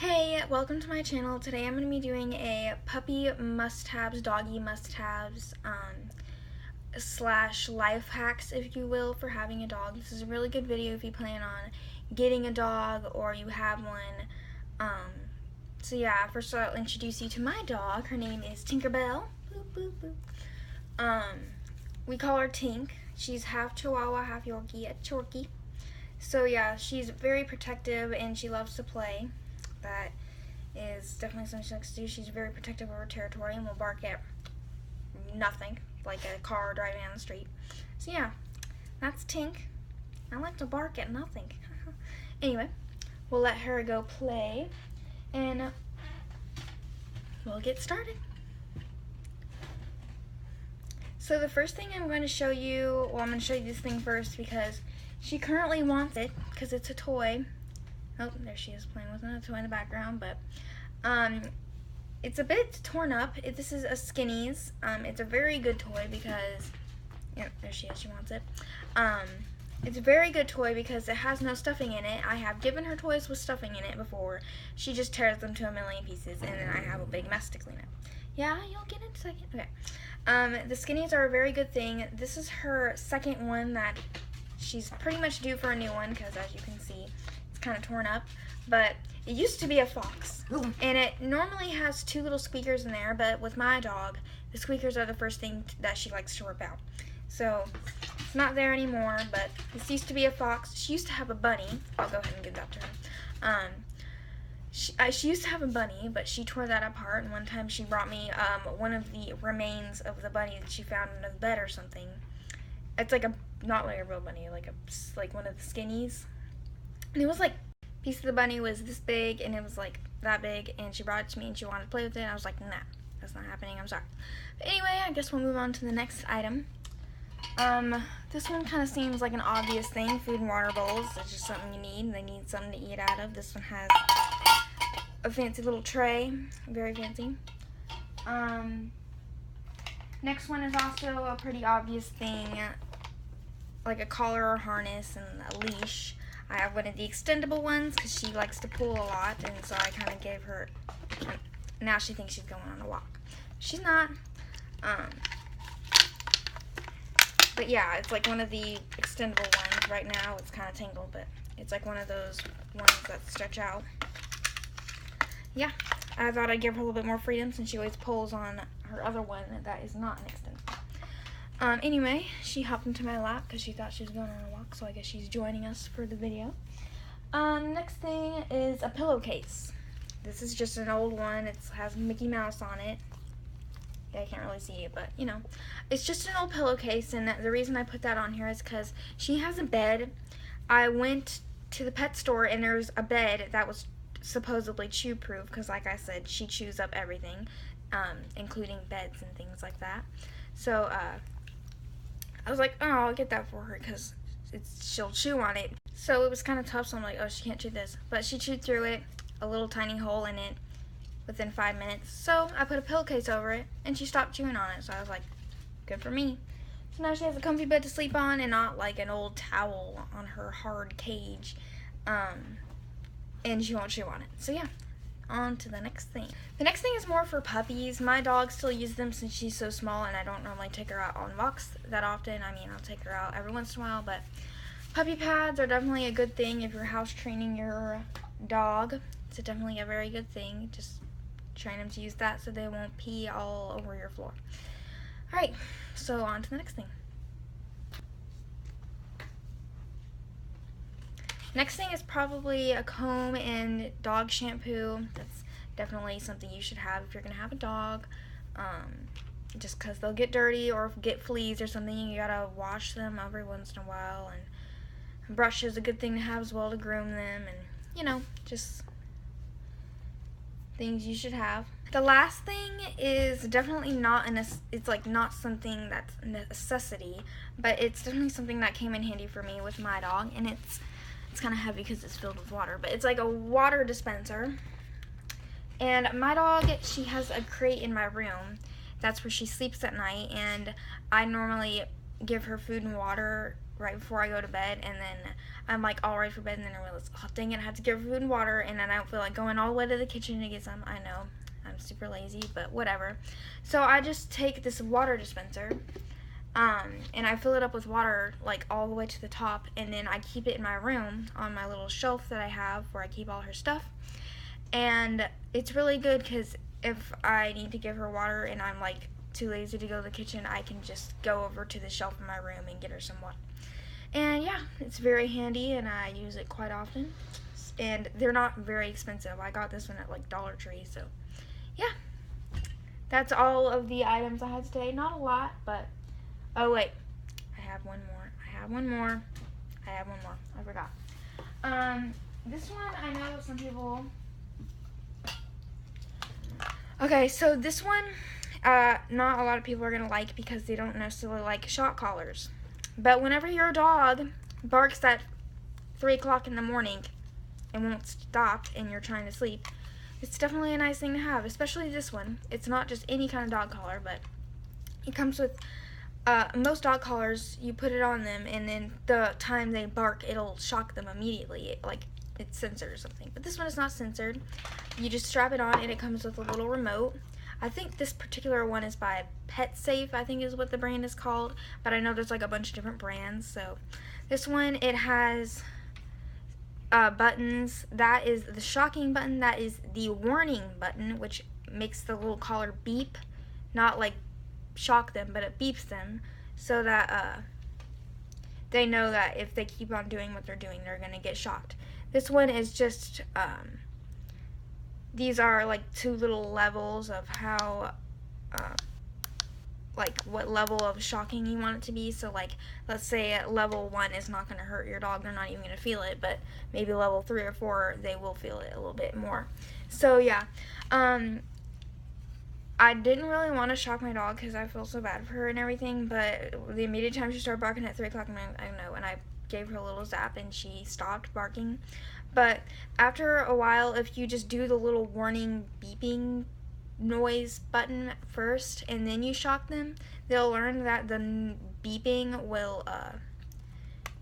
Hey, welcome to my channel. Today I'm going to be doing a puppy must-haves, doggy must-haves, slash life hacks, if you will, for having a dog. This is a really good video if you plan on getting a dog or you have one. So yeah, first I'll introduce you to my dog. Her name is Tinkerbell. Boop, boop, boop. We call her Tink. She's half Chihuahua, half Yorkie, a Chorkie. So yeah, she's very protective and she loves to play. That is definitely something she likes to do. She's very protective of her territory and will bark at nothing, like a car driving down the street. So yeah, that's Tink. I like to bark at nothing. Anyway, we'll let her go play and we'll get started. So the first thing I'm going to show you, I'm going to show you this thing first because she currently wants it because it's a toy. Oh, there she is playing with another toy in the background, but it's a bit torn up. This is a Skinnies. It's a very good toy because, yeah, there she is, she wants it. It's a very good toy because it has no stuffing in it. I have given her toys with stuffing in it before. She just tears them to a million pieces, and then I have a big mess to clean up. Yeah, you'll get it in a second. Okay. The Skinnies are a very good thing. This is her second one that she's pretty much due for a new one because, as you can see, kind of torn up, but it used to be a Fox. Ooh. And it normally has two little squeakers in there, but with my dog, the squeakers are the first thing that she likes to rip out. So it's not there anymore, but this used to be a Fox. She used to have a bunny. I'll go ahead and give that to her. She used to have a bunny, but she tore that apart, and one time she brought me one of the remains of the bunny that she found under the bed or something. It's like not like a real bunny, like one of the Skinnies. And it was like, a piece of the bunny was this big, and it was like that big, and she brought it to me, and she wanted to play with it, and I was like, nah, that's not happening, I'm sorry. But anyway, I guess we'll move on to the next item. This one kind of seems like an obvious thing, food and water bowls. It's just something you need. They need something to eat out of. This one has a fancy little tray, very fancy. Next one is also a pretty obvious thing, like a collar or harness and a leash. I have one of the extendable ones because she likes to pull a lot, and so I kind of gave her, now she thinks she's going on a walk. She's not. But yeah, it's like one of the extendable ones. Right now it's kind of tangled, but it's like one of those ones that stretch out. Yeah, I thought I'd give her a little bit more freedom since she always pulls on her other one that is not an extendable. Anyway, she hopped into my lap because she thought she was going on a walk, so I guess she's joining us for the video. Next thing is a pillowcase. This is just an old one. It has Mickey Mouse on it. Yeah, I can't really see it, but, you know. It's just an old pillowcase, and the reason I put that on here is because she has a bed. I went to the pet store, and there's a bed that was supposedly chew-proof because, like I said, she chews up everything, including beds and things like that. So, I was like, oh, I'll get that for her because she'll chew on it. So it was kind of tough, so I'm like, oh, she can't chew this. But she chewed through it, a little tiny hole in it, within 5 minutes. So I put a pillowcase over it, and she stopped chewing on it. So I was like, good for me. So now she has a comfy bed to sleep on and not like an old towel on her hard cage. And she won't chew on it. So yeah. On to the next thing. The next thing is more for puppies. My dog still uses them since she's so small, and I don't normally take her out on walks that often. I mean, I'll take her out every once in a while, but puppy pads are definitely a good thing if you're house training your dog. It's definitely a very good thing. Just train them to use that so they won't pee all over your floor. Alright, so on to the next thing. Next thing is probably a comb and dog shampoo. That's definitely something you should have if you're going to have a dog. Just because they'll get dirty or get fleas or something, you gotta wash them every once in a while. And brush is a good thing to have as well to groom them, and, you know, just things you should have. The last thing is definitely not it's like not something that's a necessity, but it's definitely something that came in handy for me with my dog, and it's kind of heavy because it's filled with water, but it's like a water dispenser. And my dog, she has a crate in my room. That's where she sleeps at night, and I normally give her food and water right before I go to bed, and then I'm like all ready for bed, and then I realize, oh dang it, I have to give her food and water, and then I don't feel like going all the way to the kitchen to get some. I know, I'm super lazy, but whatever. So I just take this water dispenser, and I fill it up with water like all the way to the top, and then I keep it in my room on my little shelf that I have where I keep all her stuff. And it's really good because if I need to give her water and I'm like too lazy to go to the kitchen, I can just go over to the shelf in my room and get her some water. And yeah, it's very handy and I use it quite often. And they're not very expensive. I got this one at like Dollar Tree, so yeah. That's all of the items I had today. Not a lot, but oh wait, I have one more. I forgot. This one I know some people. Okay, so this one, not a lot of people are gonna like because they don't necessarily like shock collars. But whenever your dog barks at 3 o'clock in the morning and won't stop and you're trying to sleep, it's definitely a nice thing to have, especially this one. It's not just any kind of dog collar, but it comes with most dog collars. You put it on them, and then the time they bark, it'll shock them immediately, like it's censored or something. But this one is not censored. You just strap it on, and it comes with a little remote. I think this particular one is by Pet Safe, I think is what the brand is called, but I know there's like a bunch of different brands. So this one, it has buttons. That is the shocking button. That is the warning button, which makes the little collar beep, not like shock them, but it beeps them so that they know that if they keep on doing what they're doing, they're gonna get shocked. This one is just these are like 2 little levels of how like what level of shocking you want it to be. So like, let's say at level 1 is not going to hurt your dog, they're not even going to feel it, but maybe level 3 or 4 they will feel it a little bit more. So yeah, I didn't really want to shock my dog because I feel so bad for her and everything, but the immediate time she started barking at 3 o'clock in the morning, I know, and I gave her a little zap and she stopped barking. But after a while, if you just do the little warning beeping noise button first and then you shock them, they'll learn that the beeping will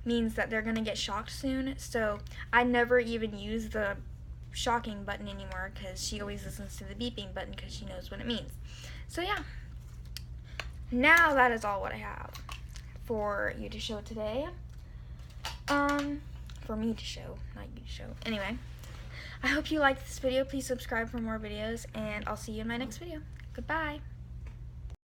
means that they're gonna get shocked soon. So I never even use the shocking button anymore because she always listens to the beeping button because she knows what it means. So yeah, now that is all what I have for you to show today. For me to show, not you to show. Anyway, I hope you liked this video. Please subscribe for more videos, and I'll see you in my next video. Goodbye.